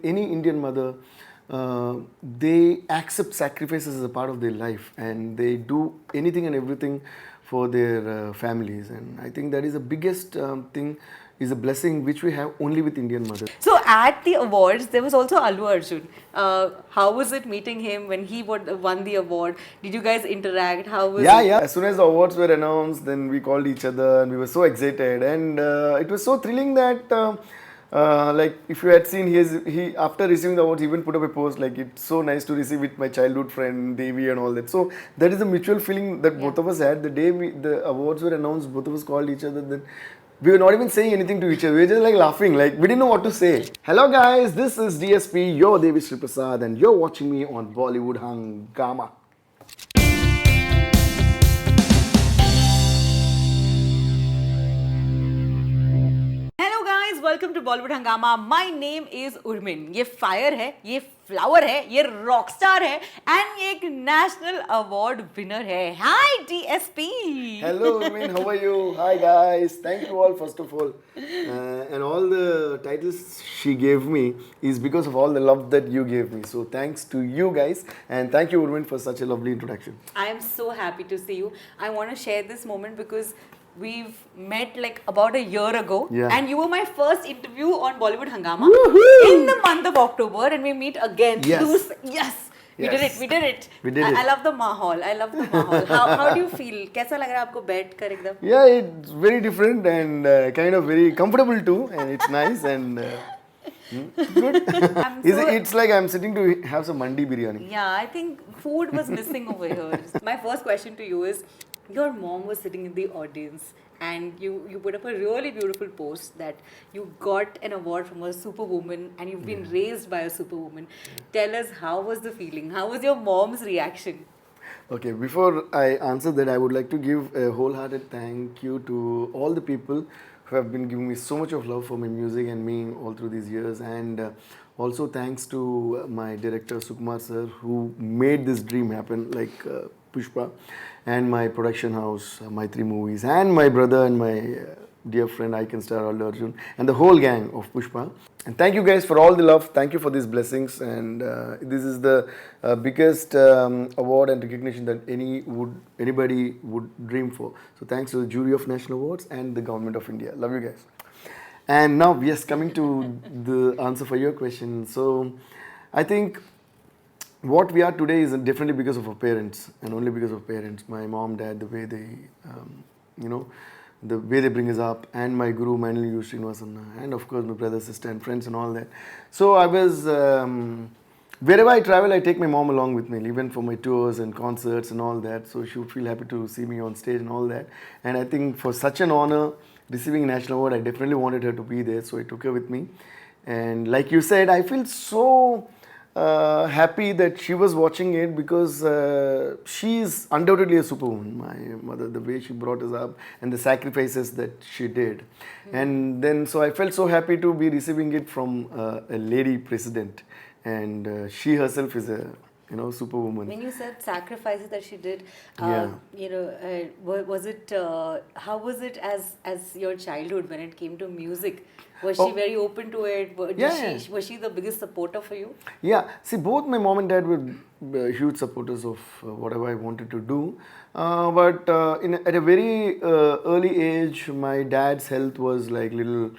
Any Indian mother, they accept sacrifices as a part of their life and they do anything and everything for their families. And I think that is the biggest thing, is a blessing which we have only with Indian mothers. So at the awards, there was also Allu Arjun. How was it meeting him when he won the award? Did you guys interact? How was Yeah, it? yeah. As soon as the awards were announced, then we called each other and we were so excited. And it was so thrilling that, like, if you had seen he after receiving the awards, he even put up a post like, it's so nice to receive with my childhood friend Devi and all that. So that is a mutual feeling that both of us had. The day the awards were announced, both of us called each other. Then we were not even saying anything to each other. We were just like laughing, like we didn't know what to say. Hello guys, this is DSP, your Devi Sri Prasad, and you're watching me on Bollywood Hungama. Hello guys, welcome to Bollywood Hungama. My name is Urmin. ये fire है, ये flower है, ये Rockstar है and ये एक national award winner है. हाय DSP. Hello, Urmin. How are you? Hi, guys. Thank you all, first of all. And all the titles she gave me is because of all the love that you gave me. So, thanks to you guys. And thank you, Urmin, for such a lovely introduction. I am so happy to see you. I want to share this moment because we've met like about a year ago, Yeah. and you were my first interview on Bollywood Hungama Woohoo! in the month of October, and we meet again. Yes. Yes. We Yes. did it. We did it. We did it. I love the mahal. I love the mahal. How do you feel? कैसा लग रहा है आपको बैठकर एकदम? Yeah, it's very different and kind of very comfortable too. And it's nice and good. It's like I'm sitting to have some mandi biryani. Yeah, I think food was missing over here. My first question to you is, your mom was sitting in the audience and you put up a really beautiful post that you got an award from a superwoman and you've been raised by a superwoman. Tell us, how was the feeling? How was your mom's reaction? Okay, before I answer that, I would like to give a wholehearted thank you to all the people who have been giving me so much of love for my music and me all through these years. And also thanks to my director Sukumar sir, who made this dream happen, like Pushpa, and my production house, my 3 movies, and my brother and my dear friend icon star Allu Arjun, and the whole gang of Pushpa. And thank you guys for all the love. Thank you for these blessings. And this is the biggest award and recognition that anybody would dream for. So thanks to the jury of National Awards and the government of India. Love you guys. And now, yes, coming to the answer for your question. So I think what we are today is definitely because of our parents, and only because of parents. My mom, dad, the way they, the way they bring us up, and my guru, Manali Srinivasanna, and of course my brother, sister, and friends, and all that. So I was, wherever I travel, I take my mom along with me, even for my tours and concerts and all that. So she would feel happy to see me on stage and all that. And I think for such an honor, receiving a national award, I definitely wanted her to be there. So I took her with me. And like you said, I feel so happy that she was watching it, because she is undoubtedly a superwoman, my mother, the way she brought us up and the sacrifices that she did. And then so I felt so happy to be receiving it from a lady president, and she herself is a superwoman. When you said sacrifices that she did, Yeah. was it, how was it as your childhood when it came to music? Was Oh. she very open to it? Yeah. Was she the biggest supporter for you? Yeah, see, both my mom and dad were huge supporters of whatever I wanted to do. But at a very early age, my dad's health was like little,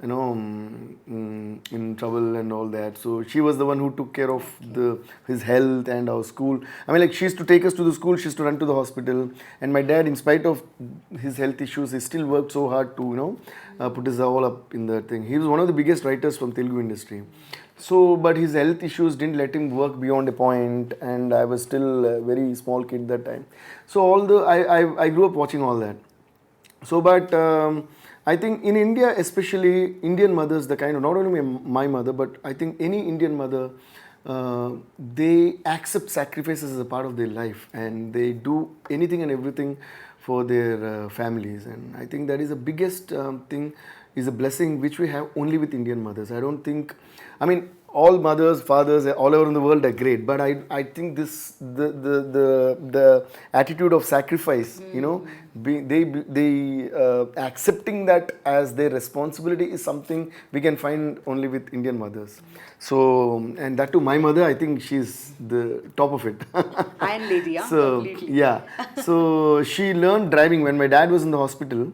in trouble and all that. So she was the one who took care of his health and our school. I mean, like, she used to take us to the school, she used to run to the hospital. And my dad, in spite of his health issues, he still worked so hard to, put us all up in that thing. He was one of the biggest writers from Telugu industry. So, but his health issues didn't let him work beyond a point, and I was still a very small kid that time. So I grew up watching all that. So, but I think in India, especially Indian mothers, the kind of, not only my mother, but I think any Indian mother, they accept sacrifices as a part of their life, and they do anything and everything for their families. And I think that is the biggest thing, is a blessing which we have only with Indian mothers. I don't think, I mean, all mothers, fathers, all over in the world are great, but I think this the attitude of sacrifice, they accepting that as their responsibility is something we can find only with Indian mothers. So, and that to my mother, I think she's the top of it. Iron lady, yeah, So completely. yeah, so she learned driving when my dad was in the hospital.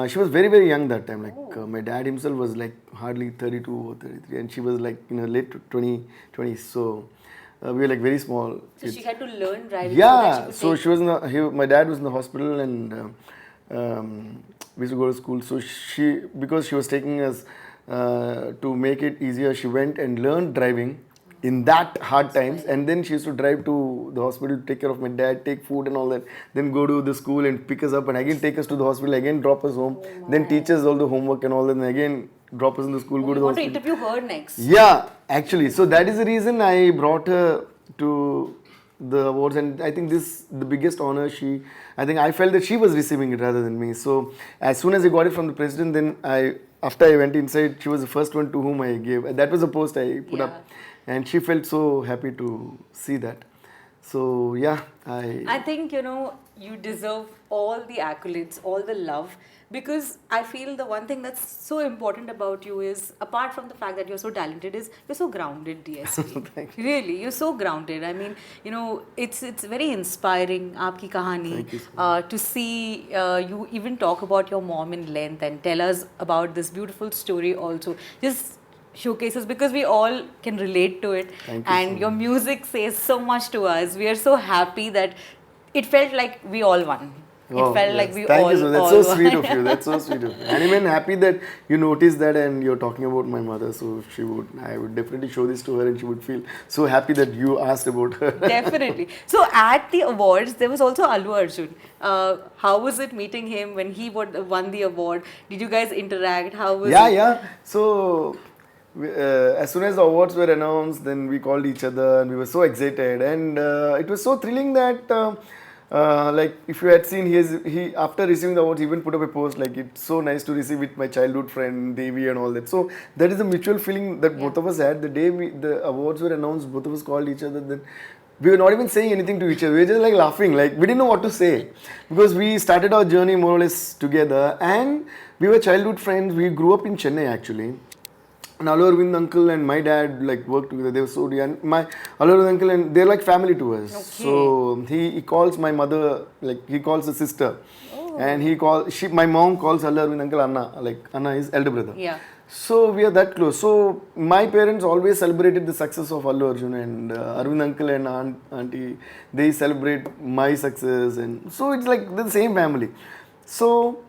She was very, very young that time. Like my dad himself was like hardly 32 or 33, and she was like in her late 20s. So we were like very small. So she had to learn driving. Yeah, So that so she was in my dad was in the hospital, and we used to go to school. So because she was taking us to make it easier, she went and learned driving in that hard times, and then she used to drive to the hospital to take care of my dad, take food and all that, then go to the school and pick us up and again take us to the hospital, again drop us home, then teach us all the homework and all that, and again drop us in the school, go to the want to hospital. interview her next. Yeah, actually, so that is the reason I brought her to the awards, and I think this the biggest honor I think I felt that she was receiving it rather than me. So as soon as I got it from the president, then after I went inside, she was the first one to whom I gave. That was a post I put up, and she felt so happy to see that. So yeah, I think you deserve all the accolades, all the love, because I feel the one thing that's so important about you is, apart from the fact that you're so talented, is you're so grounded, DSP. Thank you. Really, you're so grounded. I mean, it's very inspiring, aapki kahani, to see you even talk about your mom in length and tell us about this beautiful story also. Just showcases, because we all can relate to it, and your music says so much to us. We are so happy that it felt like we all won. It felt like we Thank all you, so that's all so won. sweet of you. That's so sweet of you. And I'm even happy that you noticed that and you're talking about my mother. So I would definitely show this to her, and she would feel so happy that you asked about her. Definitely. So at the awards, there was also Allu Arjun. How was it meeting him when he won the award? Did you guys interact? How was it? Yeah. So as soon as the awards were announced, then we called each other and we were so excited, and it was so thrilling that like if you had seen he after receiving the awards, he even put up a post like, it's so nice to receive with my childhood friend Devi and all that. So that is a mutual feeling that both of us had. The day the awards were announced, both of us called each other. Then we were not even saying anything to each other. We were just like laughing, like we didn't know what to say, because we started our journey more or less together, and we were childhood friends. We grew up in Chennai actually. And Allu Arjun uncle and my dad like worked together. They were so dear. And my Allu Arjun uncle, and they're like family to us. Okay. So he calls my mother, like he calls the sister, and my mom calls Allu Arjun uncle Anna. Like Anna is elder brother. Yeah. So we are that close. So my parents always celebrated the success of Allu Arjun, and Arvind uncle and auntie, they celebrate my success, and so it's like the same family. So.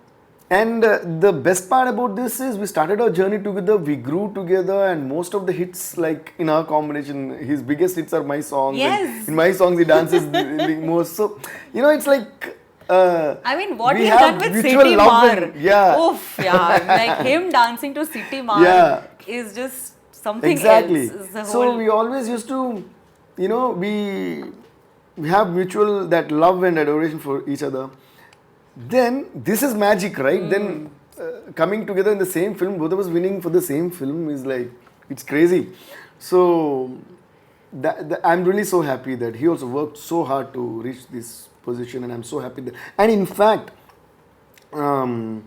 And the best part about this is we started our journey together, we grew together, and most of the hits, like in our combination, his biggest hits are my songs. Yes. In my songs, he dances the most. So, it's like... I mean, what he's done with City Mar. Oof, yeah. Like him dancing to City Mar is just something else. So we always used to, we have mutual that love and adoration for each other. Then this is magic, right? Then coming together in the same film, both of us winning for the same film is like, it's crazy. So I'm really so happy that he also worked so hard to reach this position, and I'm so happy that, and in fact, even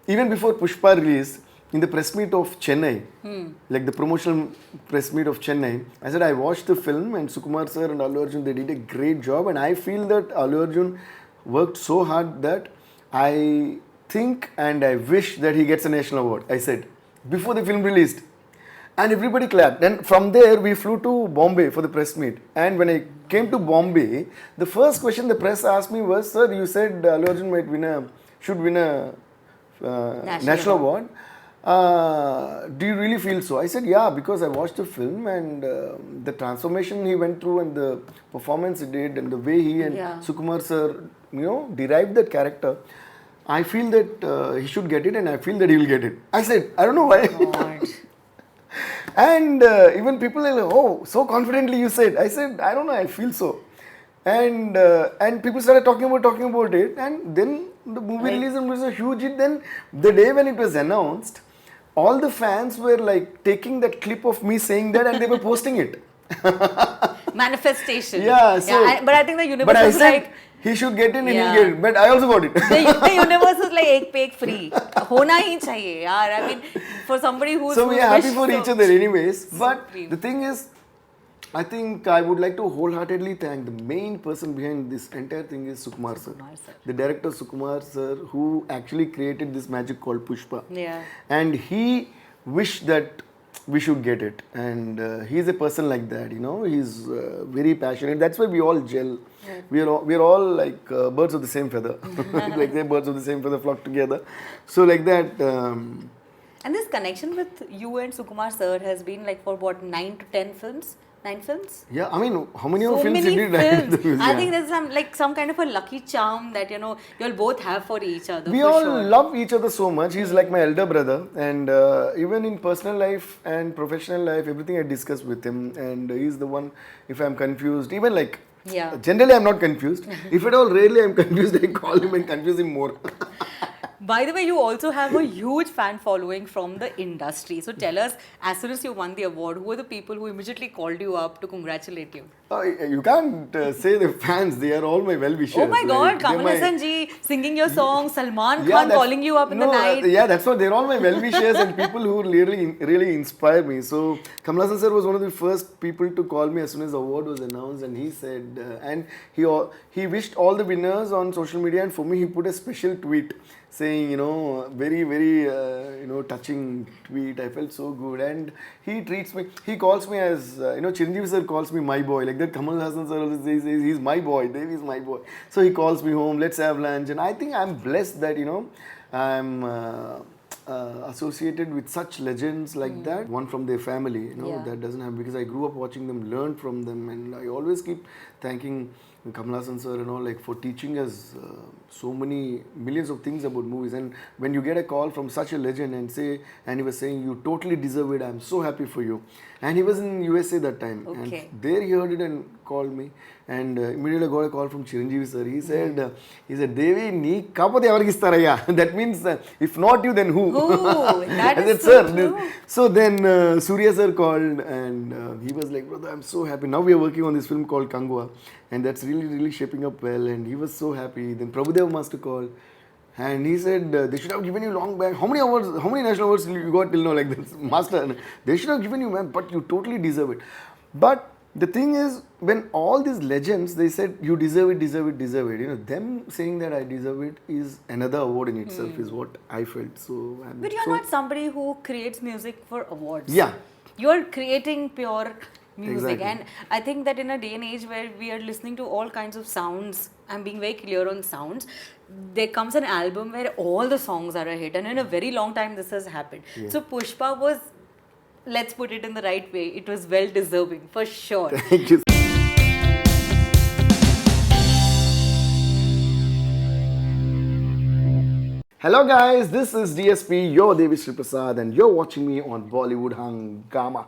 before Pushpa released, in the press meet of Chennai, like the promotional press meet of Chennai, I said I watched the film, and Sukumar sir and Allu Arjun, they did a great job, and I feel that Allu Arjun worked so hard that I think and I wish that he gets a national award, I said, before the film released. And everybody clapped. And from there, we flew to Bombay for the press meet. And when I came to Bombay, the first question the press asked me was, sir, you said Allu Arjun should win a national award. Do you really feel so? I said, yeah, because I watched the film, and the transformation he went through, and the performance he did, and the way he and Sukumar sir, derived that character. I feel that he should get it, and I feel that he will get it. I said, I don't know why. And even people are like, oh, so confidently you said. I said, I don't know, I feel so. And people started talking about it, and then the movie release, and it was a huge hit. Then the day when it was announced, all the fans were like taking that clip of me saying that and they were posting it. Manifestation. Yeah, so but I think the universe but I was said like, he should get in and Yeah. he'll get it. But I also got it. the universe was like एक पे एक free. होना ही चाहिए यार. I mean, for somebody who's So we are happy for so- each other anyways. But Supreme. the thing is, I think I would like to wholeheartedly thank the main person behind this entire thing is Sukumar sir. Sukumar sir. The director Sukumar sir, who actually created this magic called Pushpa. Yeah. And he wished that we should get it. And he's a person like that, you know. He's very passionate. That's why we all gel. Yeah. We are all like birds of the same feather. Like they're birds of the same feather flock together. So like that. And this connection with you and Sukumar sir has been like for what, 9 to 10 films? 9 films? Yeah, I mean, how many So films many did you write? films. I think there's some kind of a lucky charm that you'll both have for each other. We for all sure. love each other so much. He's like my elder brother, and even in personal life and professional life, everything I discuss with him. And he's the one. If I'm confused, even like Yeah. generally I'm not confused. If at all, rarely I'm confused. I call him and confuse him more. By the way, you also have a huge fan following from the industry. So tell us, as soon as you won the award, who were the people who immediately called you up to congratulate you? You can't say the fans. They are all my well-wishers. Oh my God, Like, they're Kamal my- Hassan ji singing your song, Salman Yeah, Khan that's- calling you up in the night. Yeah, that's what. They're all my well-wishers and people who really inspire me. So Kamal Hassan sir was one of the first people to call me as soon as the award was announced, and he said, and he wished all the winners on social media, and for me he put a special tweet saying, very, very, touching tweet. I felt so good. And he treats me, he calls me as, Chiranjeevi sir calls me my boy. Like that Kamal Hassan sir always says, he's my boy, Dev is my boy. So he calls me home, let's have lunch. And I think I'm blessed that, I'm associated with such legends like that. One from their family, Yeah. that doesn't have, because I grew up watching them, learned from them. And I always keep thanking Kamal Hassan sir, like for teaching us so many millions of things about movies. And when you get a call from such a legend and he was saying, you totally deserve it, I'm so happy for you. And he was in USA that time. Okay. And there he heard it and called me. And immediately I got a call from Chiranjeevi sir. He said, Devi, nee kapote evariki istarayya. That means, if not you, then who? Ooh, that I is said, so sir. true. So then Surya sir called and he was like, brother, I'm so happy. Now we are working on this film called Kangwa. And that's really, really shaping up well. And he was so happy. Then Prabhudev Master called. And he said, they should have given you long back. How many national awards you got till now like this? Master, they should have given you, man, but you totally deserve it. But the thing is, when all these legends, they said, you deserve it, deserve it, deserve it. Them saying that I deserve it is another award in itself, is what I felt. So, But you're not somebody who creates music for awards. Yeah. You're creating pure music. Exactly. And I think that in a day and age where we are listening to all kinds of sounds, I'm being very clear on sounds, there comes an album where all the songs are a hit. And in a very long time, this has happened. Yeah. So Pushpa was, let's put it in the right way, it was well deserving, for sure. Thank you. Hello guys, this is DSP, your Devi Sri Prasad, and you're watching me on Bollywood Hungama.